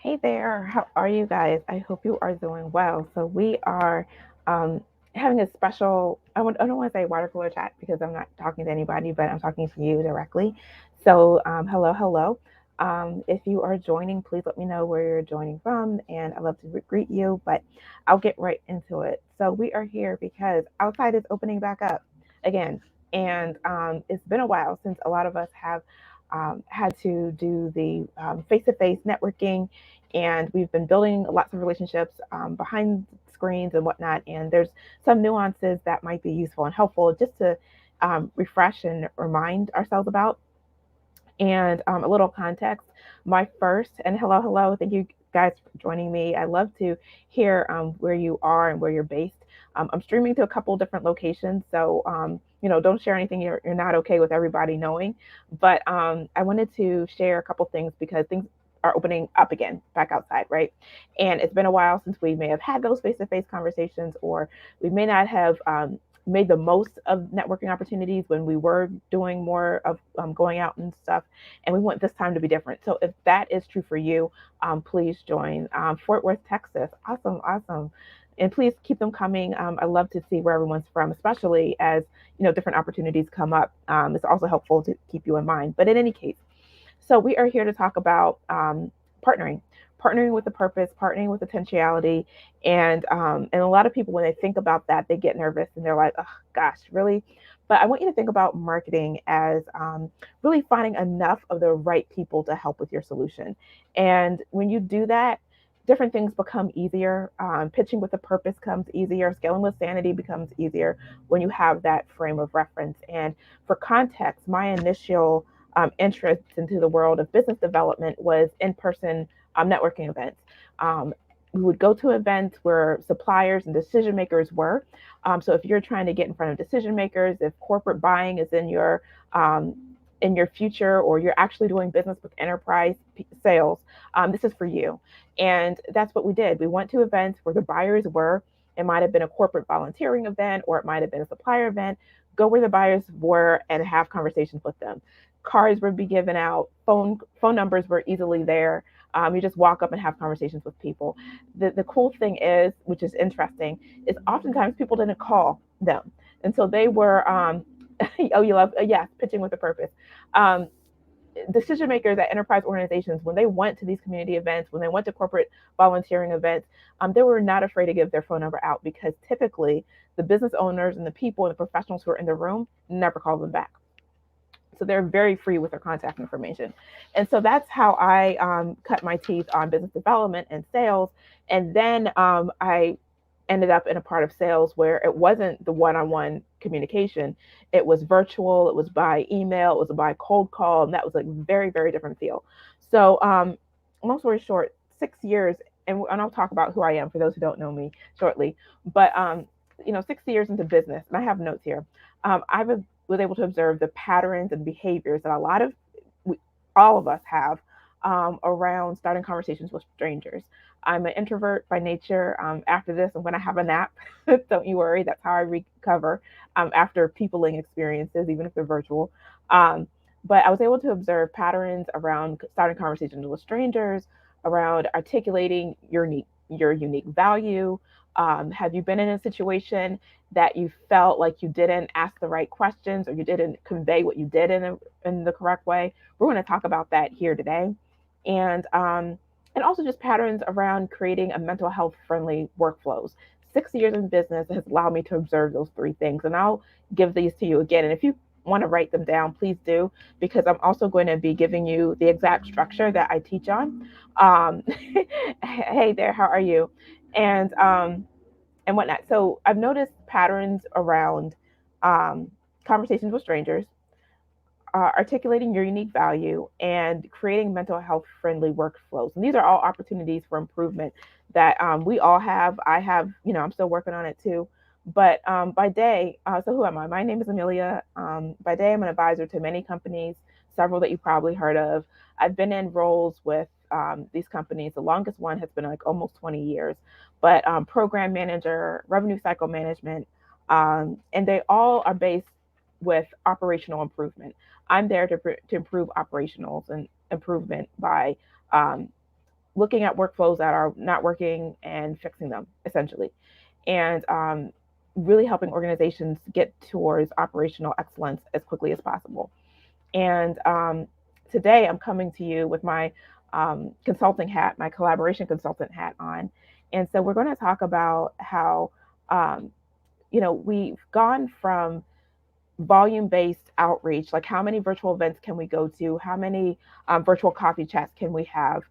Hey there, how are you guys? I hope you are doing well. So we are um, having a special, I don't want to say water cooler chat because I'm not talking to anybody, but I'm talking to you directly. So hello, hello. If you are joining, please let me know where you're joining from, and I'd love to greet you, but I'll get right into it. So we are here because outside is opening back up again, and it's been a while since a lot of us have had to do the face-to-face networking, and we've been building lots of relationships behind screens and whatnot. And there's some nuances that might be useful and helpful just to refresh and remind ourselves about. And a little context. My first, and hello, hello, thank you guys for joining me. I love to hear where you are and where you're based. I'm streaming to a couple different locations, so don't share anything you're not okay with everybody knowing. But I wanted to share a couple things because things are opening up again back outside, right? And it's been a while since we may have had those face-to-face conversations, or we may not have made the most of networking opportunities when we were doing more of going out and stuff. And we want this time to be different. So if that is true for you, please join Fort Worth, Texas. Awesome, awesome. And please keep them coming. I love to see where everyone's from, especially as different opportunities come up. It's also helpful to keep you in mind. But in any case, so we are here to talk about partnering, partnering with a purpose, partnering with potentiality, and a lot of people when they think about that, they get nervous and they're like, oh gosh, really? But I want you to think about marketing as really finding enough of the right people to help with your solution. And when you do that, different things become easier. Pitching with a purpose comes easier. Scaling with sanity becomes easier when you have that frame of reference. And for context, my initial interest into the world of business development was in person networking events. We would go to events where suppliers and decision makers were. So if you're trying to get in front of decision makers, if corporate buying is um, in your future, or you're actually doing business with enterprise sales, this is for you. And that's what we did. We went to events where the buyers were. It might have been a corporate volunteering event, or it might have been a supplier event. Go where the buyers were and have conversations with them. Cards would be given out, phone numbers were easily there. You just walk up and have conversations with people. The cool thing is, which is interesting, is oftentimes people didn't call them, and so they were oh, you love yes, pitching with a purpose. Um, Decision makers at enterprise organizations, when they went to these community events, when they went to corporate volunteering events, they were not afraid to give their phone number out, because typically the business owners and the people and the professionals who are in the room never call them back. So they're very free with their contact information. And so that's how I cut my teeth on business development and sales. And then I ended up in a part of sales where it wasn't the one-on-one communication. It was virtual, it was by email, it was by cold call, and that was a very, very different feel. So long story short, 6 years, and I'll talk about who I am for those who don't know me shortly. But 6 years into business, and I have notes here. I've was able to observe the patterns and behaviors that a lot of we, all of us have around starting conversations with strangers. I'm an introvert by nature. After this, I'm going to have a nap. Don't you worry. That's how I recover after peopling experiences, even if they're virtual. Um, but I was able to observe patterns around starting conversations with strangers, around articulating your unique value. Have you been in a situation that you felt like you didn't ask the right questions, or you didn't convey what you did in the correct way? We're going to talk about that here today. And also just patterns around creating a mental health friendly workflows. 6 years in business has allowed me to observe those three things. And I'll give these to you again. And if you want to write them down, please do, because I'm also going to be giving you the exact structure that I teach on. Hey there, how are you? And whatnot. So I've noticed patterns around um, conversations with strangers, articulating your unique value, and creating mental health friendly workflows. And these are all opportunities for improvement that we all have. I have, I'm still working on it too. But by day, so who am I? My name is Amelia. By day, I'm an advisor to many companies, several that you probably heard of. I've been in roles with these companies. The longest one has been like almost 20 years, but program manager, revenue cycle management, and they all are based with operational improvement. I'm there to improve operationals and improvement by um, looking at workflows that are not working and fixing them essentially, and really helping organizations get towards operational excellence as quickly as possible. And today I'm coming to you with my consulting hat, my collaboration consultant hat on. And so we're going to talk about how, um, we've gone from volume based outreach, like how many virtual events can we go to, how many virtual coffee chats can we have,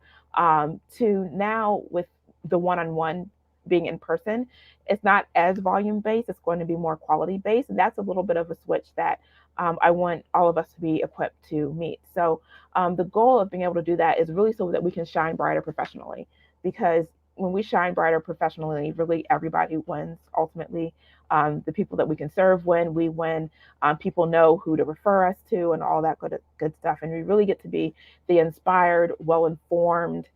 to now with the one on one being in person. It's not as volume based, it's going to be more quality based. And that's a little bit of a switch that I want all of us to be equipped to meet. So, the goal of being able to do that is really so that we can shine brighter professionally. Because when we shine brighter professionally, really everybody wins ultimately. The people that we can serve win, we win, people know who to refer us to and all that good stuff. And we really get to be the inspired, well informed,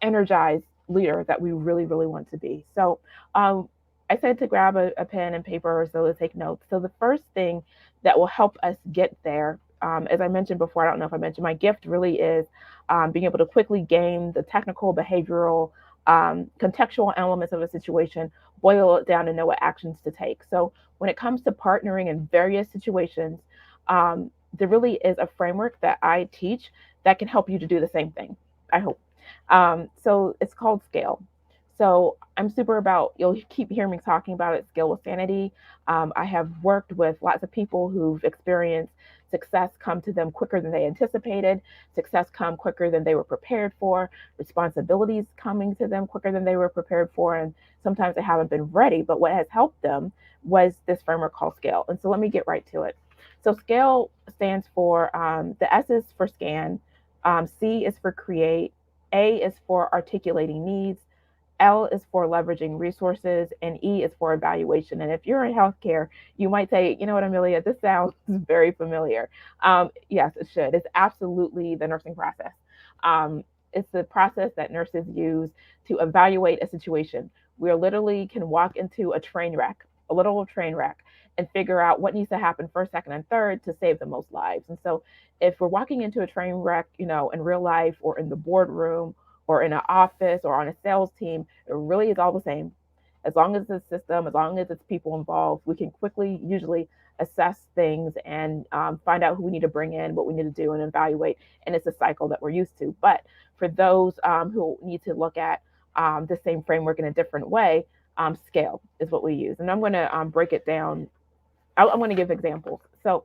energized leader that we really, really want to be. So I said to grab a pen and paper or so to take notes. So the first thing that will help us get there, as I mentioned before, I don't know if I mentioned, my gift really is being able to quickly gain the technical, behavioral, contextual elements of a situation, boil it down and know what actions to take. So when it comes to partnering in various situations, there really is a framework that I teach that can help you to do the same thing, I hope. So it's called scale. So I'm super about, you'll keep hearing me talking about it, scale with sanity. I have worked with lots of people who've experienced success come to them quicker than they anticipated, success come quicker than they were prepared for, responsibilities coming to them quicker than they were prepared for, and sometimes they haven't been ready. But what has helped them was this framework called scale. And so let me get right to it. So scale stands for, the S is for scan, C is for create, A is for articulating needs, L is for leveraging resources, and E is for evaluation. And if you're in healthcare, you might say, you know what, Amelia, this sounds very familiar. Yes, it should. It's absolutely the nursing process. It's the process that nurses use to evaluate a situation. We literally can walk into a train wreck, a literal train wreck, and figure out what needs to happen first, second, and third to save the most lives. And so if we're walking into a train wreck, in real life or in the boardroom or in an office or on a sales team, it really is all the same. As long as it's a system, as long as it's people involved, we can quickly usually assess things and find out who we need to bring in, what we need to do, and evaluate. And it's a cycle that we're used to. But for those who need to look at the same framework in a different way, scale is what we use. And I'm going to break it down. I'm going to give examples. So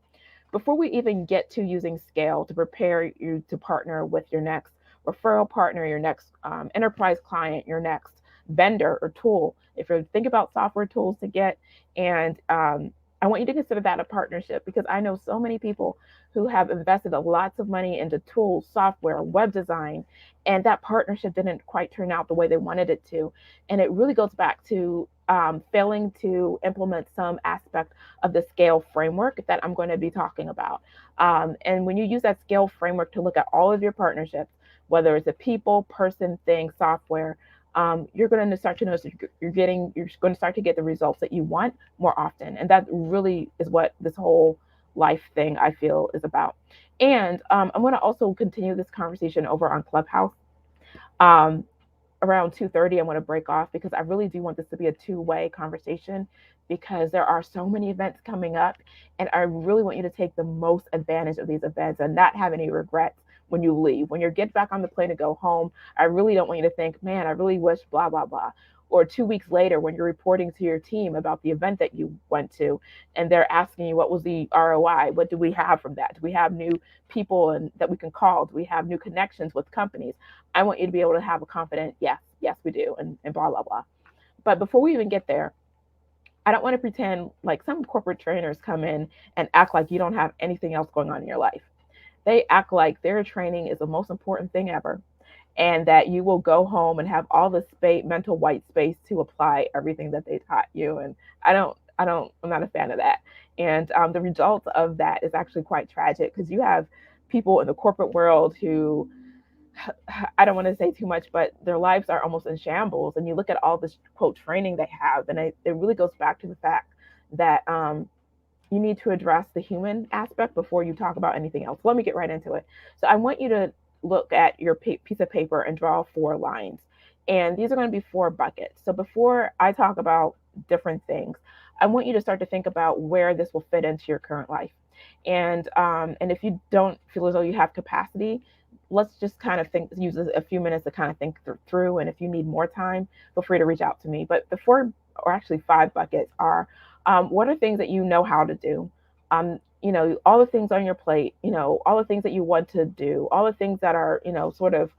before we even get to using scale to prepare you to partner with your next referral partner, your next enterprise client, your next vendor or tool, if you think about software tools to get, and I want you to consider that a partnership, because I know so many people who have invested a lots of money into tools, software, web design, and that partnership didn't quite turn out the way they wanted it to. And it really goes back to failing to implement some aspect of the scale framework that I'm going to be talking about. And when you use that scale framework to look at all of your partnerships, whether it's a people, person, thing, software, you're going to start to notice you're going to start to get the results that you want more often. And that really is what this whole life thing I feel is about. And I'm going to also continue this conversation over on Clubhouse. Um, Around 2:30 I want to break off, because I really do want this to be a two-way conversation, because there are so many events coming up, and I really want you to take the most advantage of these events and not have any regrets when you leave. When you get back on the plane to go home, I really don't want you to think, man, I really wish blah blah blah. Or 2 weeks later when you're reporting to your team about the event that you went to, and they're asking you, what was the ROI? What do we have from that? Do we have new people and that we can call? Do we have new connections with companies? I want you to be able to have a confident, yes, yes, we do, and blah, blah, blah. But before we even get there, I don't want to pretend like some corporate trainers come in and act like you don't have anything else going on in your life. They act like their training is the most important thing ever, and that you will go home and have all the space, mental white space to apply everything that they taught you. And I'm not a fan of that. And the result of that is actually quite tragic, because you have people in the corporate world who, I don't want to say too much, but their lives are almost in shambles. And you look at all this quote training they have, and it really goes back to the fact that you need to address the human aspect before you talk about anything else. Let me get right into it. So I want you to look at your piece of paper and draw 4 lines. And these are going to be 4 buckets. So before I talk about different things, I want you to start to think about where this will fit into your current life. And if you don't feel as though you have capacity, let's just kind of think, use a few minutes to kind of think through. And if you need more time, feel free to reach out to me. But the 4 or actually 5 buckets are, what are things that you know how to do? All the things on your plate, all the things that you want to do, all the things that are, sort of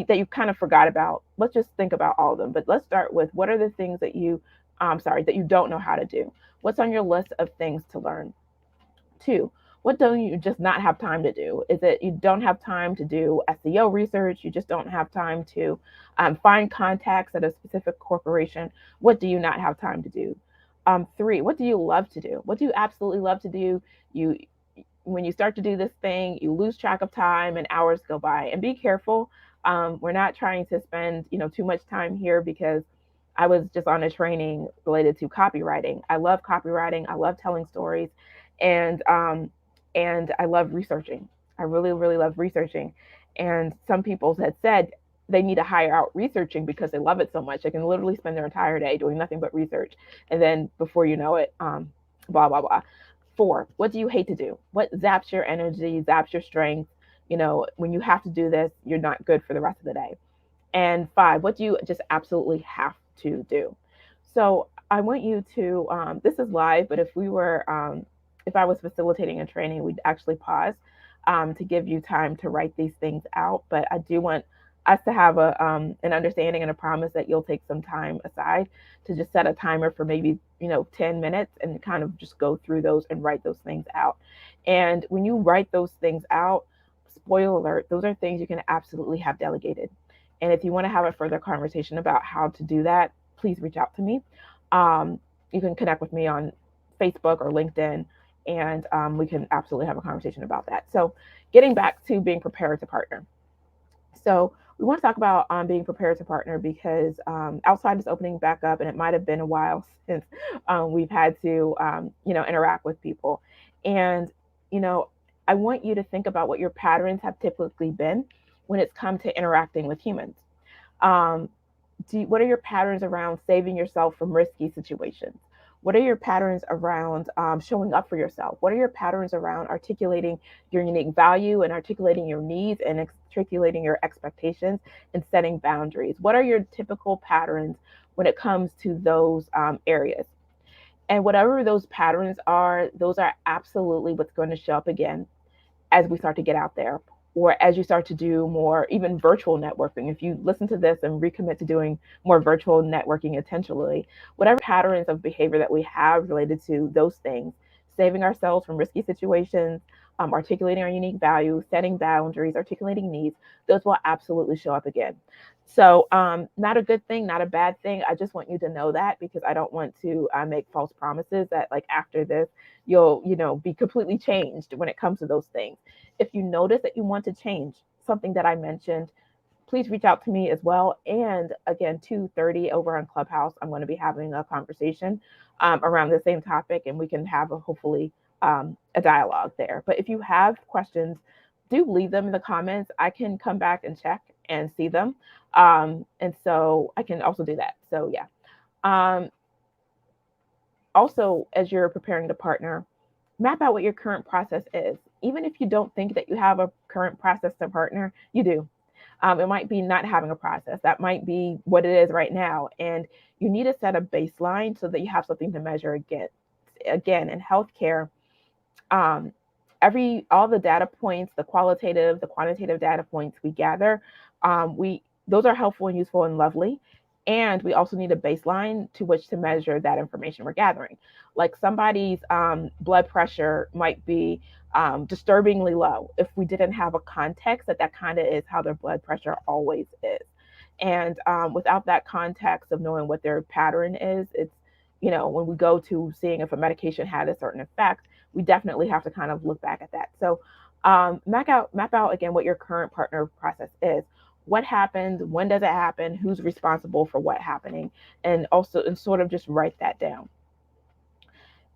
that you kind of forgot about. Let's just think about all of them. But let's start with, what are the things that that you don't know how to do? What's on your list of things to learn? 2, what don't you just not have time to do? Is it you don't have time to do SEO research? You just don't have time to find contacts at a specific corporation? What do you not have time to do? 3, what do you love to do? What do you absolutely love to do? You When you start to do this thing, you lose track of time and hours go by. And be careful. We're not trying to spend, too much time here, because I was just on a training related to copywriting. I love copywriting. I love telling stories, and I love researching. I really, really love researching. And some people had said they need to hire out researching because they love it so much. They can literally spend their entire day doing nothing but research, and then before you know it, blah blah blah. 4, what do you hate to do? What zaps your energy, zaps your strength? When you have to do this, you're not good for the rest of the day. And 5, what do you just absolutely have to do? So I want you to, this is live, but if I was facilitating a training, we'd actually pause to give you time to write these things out. But I do want us to have an understanding and a promise that you'll take some time aside to just set a timer for maybe 10 minutes and kind of just go through those and write those things out. And when you write those things out, spoiler alert, those are things you can absolutely have delegated. And if you want to have a further conversation about how to do that, please reach out to me. You can connect with me on Facebook or LinkedIn, and we can absolutely have a conversation about that. So, getting back to being prepared to partner. So, we want to talk about being prepared to partner, because outside is opening back up, and it might have been a while since we've had to, interact with people. And, you know, I want you to think about what your patterns have typically been when it's come to interacting with humans. Um, what are your patterns around saving yourself from risky situations? What are your patterns around showing up for yourself? What are your patterns around articulating your unique value and articulating your needs and articulating your expectations and setting boundaries? What are your typical patterns when it comes to those areas? And whatever those patterns are, those are absolutely what's going to show up again as we start to get out there, or as you start to do more even virtual networking. If you listen to this and recommit to doing more virtual networking intentionally, whatever patterns of behavior that we have related to those things, saving ourselves from risky situations, articulating our unique value, setting boundaries, articulating needs, those will absolutely show up again. So, not a good thing, not a bad thing. I just want you to know that, because I don't want to make false promises that, like, after this, you'll, be completely changed when it comes to those things. If you notice that you want to change something that I mentioned, please reach out to me as well. And again, 2:30 over on Clubhouse, I'm going to be having a conversation around the same topic, and we can have hopefully a dialogue there. But if you have questions, do leave them in the comments. I can come back and check and see them. And so I can also do that. So yeah. Um, Also, as you're preparing to partner, map out what your current process is. Even if you don't think that you have a current process to partner, you do. It might be not having a process. That might be what it is right now. And you need to set a baseline so that you have something to measure against. Again, in healthcare, um, all the data points, the qualitative, the quantitative data points we gather, we those are helpful and useful and lovely. And we also need a baseline to which to measure that information we're gathering. Like, somebody's blood pressure might be disturbingly low. If we didn't have a context that kind of is how their blood pressure always is. And without that context of knowing what their pattern is, when we go to seeing if a medication had a certain effect, we definitely have to kind of look back at that. So map out again what your current partner process is. What happened? When does it happen? Who's responsible for what happening? And sort of just write that down.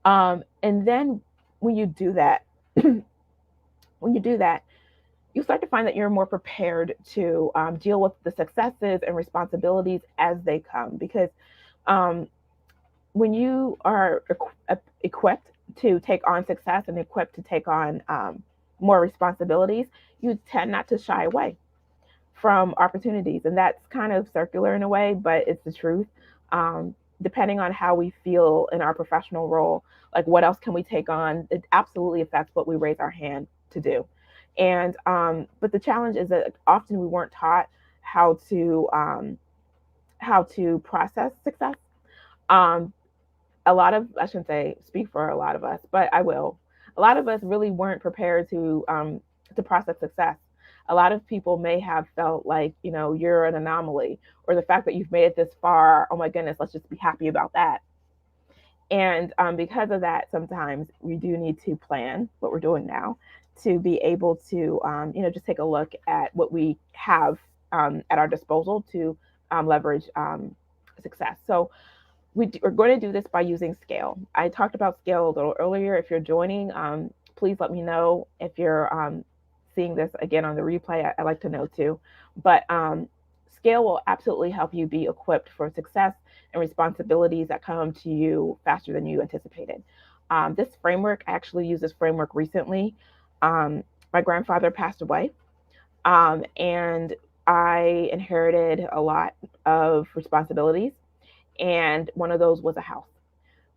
And then when you do that, when you do that, you start to find that you're more prepared to deal with the successes and responsibilities as they come. Because um, when you are equipped to take on success and equipped to take on more responsibilities, you tend not to shy away from opportunities. And that's kind of circular in a way, but it's the truth. Depending on how we feel in our professional role, like what else can we take on, it absolutely affects what we raise our hand to do. And but the challenge is that often we weren't taught how to process success. Um, a lot of, I shouldn't say speak for a lot of us, but I will. A lot of us really weren't prepared to process success. A lot of people may have felt like, you're an anomaly, or the fact that you've made it this far, oh my goodness, let's just be happy about that. And because of that, sometimes we do need to plan what we're doing now to be able to, just take a look at what we have at our disposal to leverage success. So we're going to do this by using scale. I talked about scale a little earlier. If you're joining, please let me know if you're seeing this again on the replay. I'd like to know too. But scale will absolutely help you be equipped for success and responsibilities that come to you faster than you anticipated. This framework, I actually used this framework recently. My grandfather passed away, and I inherited a lot of responsibilities, and one of those was a house.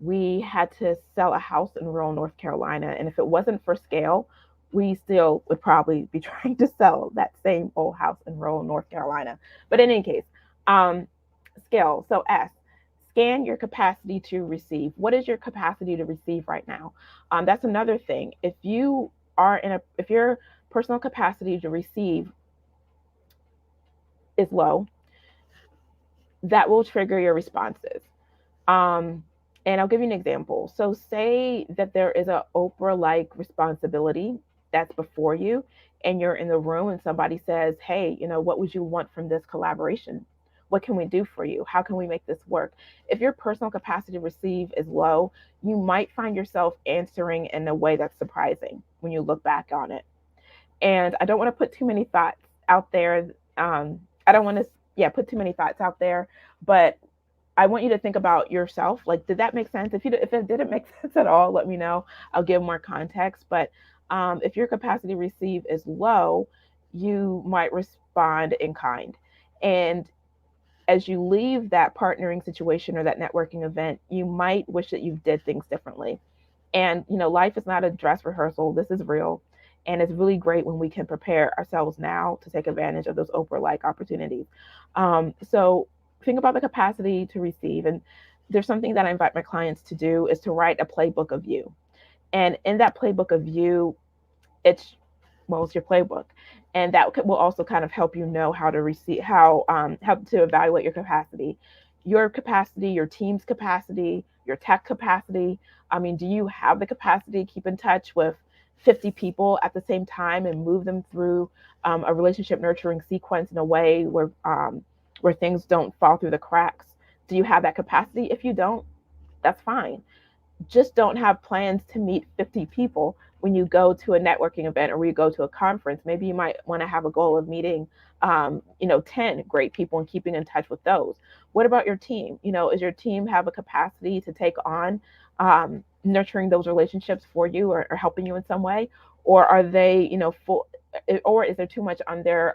We had to sell a house in rural North Carolina, and if it wasn't for scale, we still would probably be trying to sell that same old house in rural North Carolina. But in any case, um, scale. So S, scan your capacity to receive. What is your capacity to receive right now? That's another thing. If your personal capacity to receive is low, that will trigger your responses. Um, and I'll give you an example. So, say that there is a Oprah like responsibility that's before you, and you're in the room, and somebody says, "Hey, what would you want from this collaboration? What can we do for you? How can we make this work?" If your personal capacity to receive is low, you might find yourself answering in a way that's surprising when you look back on it. And I don't want to put too many thoughts out there. I don't want to, yeah, put too many thoughts out there, but I want you to think about yourself. Like, did that make sense? If it didn't make sense at all, let me know. I'll give more context. But if your capacity to receive is low, you might respond in kind. And as you leave that partnering situation or that networking event, you might wish that you did things differently. And life is not a dress rehearsal. This is real. And it's really great when we can prepare ourselves now to take advantage of those Oprah like opportunities. So think about the capacity to receive. And there's something that I invite my clients to do is to write a playbook of you. And in that playbook of you, it's it's your playbook, and that will also kind of help you know how to receive how to evaluate your capacity, your team's capacity, your tech capacity. I mean, do you have the capacity to keep in touch with 50 people at the same time and move them through a relationship nurturing sequence in a way where things don't fall through the cracks? Do you have that capacity? If you don't, that's fine. Just don't have plans to meet 50 people when you go to a networking event or when you go to a conference. Maybe you might want to have a goal of meeting 10 great people and keeping in touch with those. What about your team? Is your team have a capacity to take on nurturing those relationships for you, or helping you in some way? Or are they full, or is there too much on their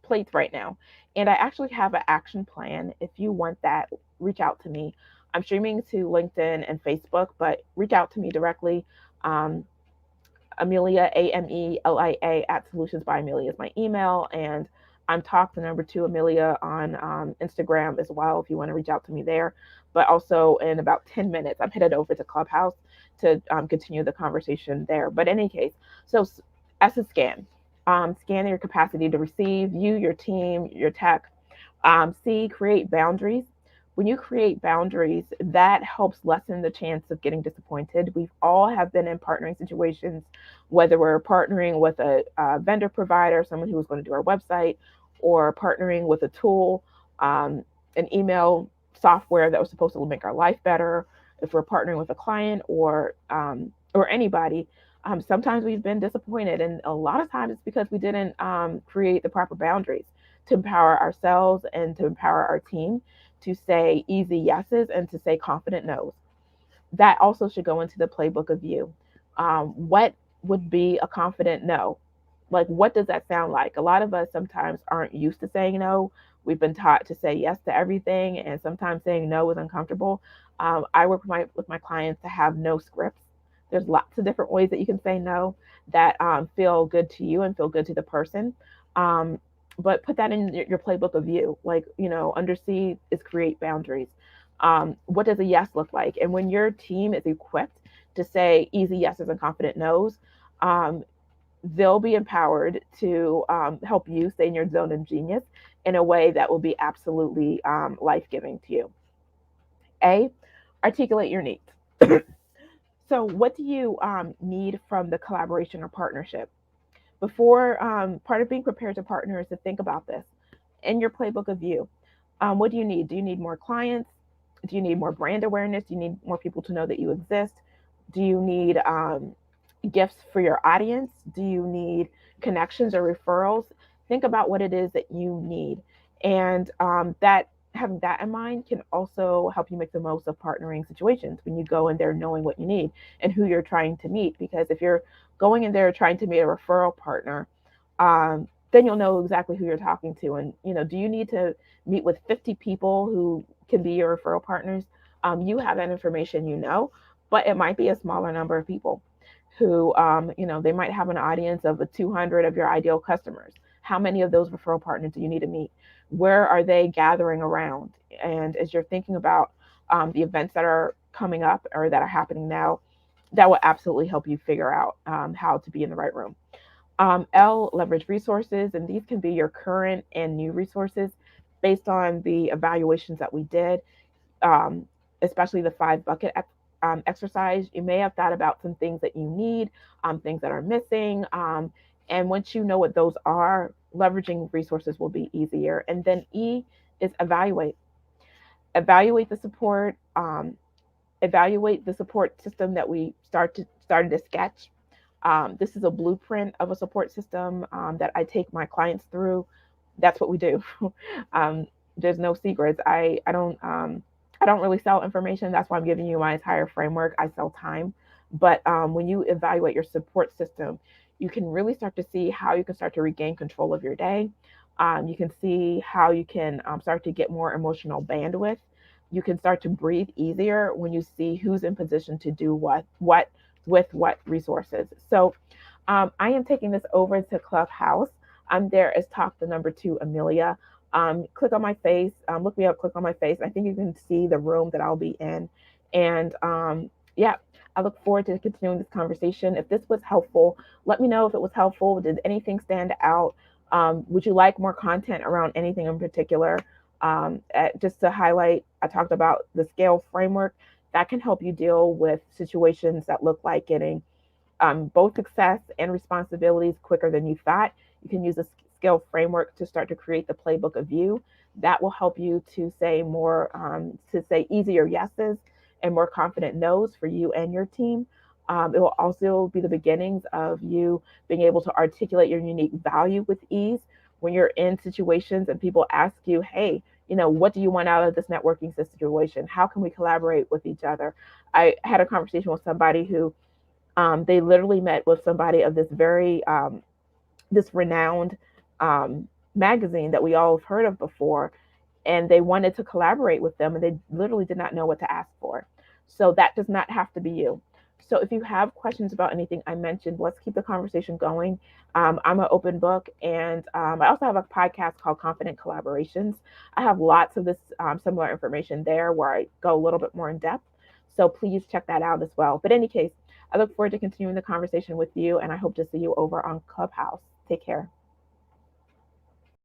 plates right now? And I actually have an action plan. If you want that, reach out to me. I'm streaming to LinkedIn and Facebook, but reach out to me directly. Um, Amelia, Amelia at Solutions by Amelia is my email. And I'm Talk the number two Amelia on Instagram as well if you want to reach out to me there. But also in about 10 minutes, I'm headed over to Clubhouse to continue the conversation there. But in any case, so as a scan, scan your capacity to receive, you, your team, your tech. C, create boundaries. When you create boundaries, that helps lessen the chance of getting disappointed. We've all have been in partnering situations, whether we're partnering with a vendor provider, someone who is going to do our website, or partnering with a tool, an email software that was supposed to make our life better. If we're partnering with a client or anybody, Sometimes we've been disappointed, and a lot of times it's because we didn't create the proper boundaries to empower ourselves and to empower our team to say easy yeses and to say confident nos. That also should go into the playbook of you. What would be a confident no? Like, what does that sound like? A lot of us sometimes aren't used to saying no. We've been taught to say yes to everything, and sometimes saying no is uncomfortable. I work with my clients to have no scripts. There's lots of different ways that you can say no that feel good to you and feel good to the person. Um, but put that in your playbook of you. Like, under C is create boundaries. What does a yes look like? And when your team is equipped to say easy yeses and confident nos, um, they'll be empowered to help you stay in your zone of genius in a way that will be absolutely life giving to you. A, articulate your needs. So, what do you need from the collaboration or partnership? Before, part of being prepared to partner is to think about this in your playbook of you. What do you need? Do you need more clients? Do you need more brand awareness? Do you need more people to know that you exist? Do you need gifts for your audience? Do you need connections or referrals? Think about what it is that you need. And that having that in mind can also help you make the most of partnering situations when you go in there knowing what you need and who you're trying to meet. Because if you're going in there trying to meet a referral partner, then you'll know exactly who you're talking to. And, do you need to meet with 50 people who can be your referral partners? You have that information, but it might be a smaller number of people who, they might have an audience of 200 of your ideal customers. How many of those referral partners do you need to meet? Where are they gathering around? And as you're thinking about the events that are coming up or that are happening now, that will absolutely help you figure out how to be in the right room. L, leverage resources, and these can be your current and new resources based on the evaluations that we did, um, especially the 5 bucket exercise. You may have thought about some things that you need, things that are missing. And once you know what those are, leveraging resources will be easier. And then E is evaluate. Evaluate the support. Evaluate the support system that we started to sketch. This is a blueprint of a support system that I take my clients through. That's what we do. um, there's no secrets. I don't really sell information. That's why I'm giving you my entire framework. I sell time. But when you evaluate your support system, you can really start to see how you can start to regain control of your day. You can see how you can start to get more emotional bandwidth. You can start to breathe easier when you see who's in position to do what with what resources. So I am taking this over to Clubhouse. I'm there as Talk the Number Two Amelia. Click on my face, look me up, click on my face. I think you can see the room that I'll be in. And yeah, I look forward to continuing this conversation. If this was helpful, let me know if it was helpful. Did anything stand out? Would you like more content around anything in particular? Just to highlight, I talked about the scale framework that can help you deal with situations that look like getting both success and responsibilities quicker than you thought. You can use a skill framework to start to create the playbook of you. That will help you to say to say easier yeses and more confident nos for you and your team. It will also be the beginnings of you being able to articulate your unique value with ease when you're in situations and people ask you, hey, what do you want out of this networking situation? How can we collaborate with each other? I had a conversation with somebody who they literally met with somebody of this renowned magazine that we all have heard of before, and they wanted to collaborate with them, and they literally did not know what to ask for. So that does not have to be you. So if you have questions about anything I mentioned, let's keep the conversation going. I'm an open book, and I also have a podcast called Confident Collaborations. I have lots of this similar information there where I go a little bit more in depth. So please check that out as well. But in any case, I look forward to continuing the conversation with you, and I hope to see you over on Clubhouse. Take care.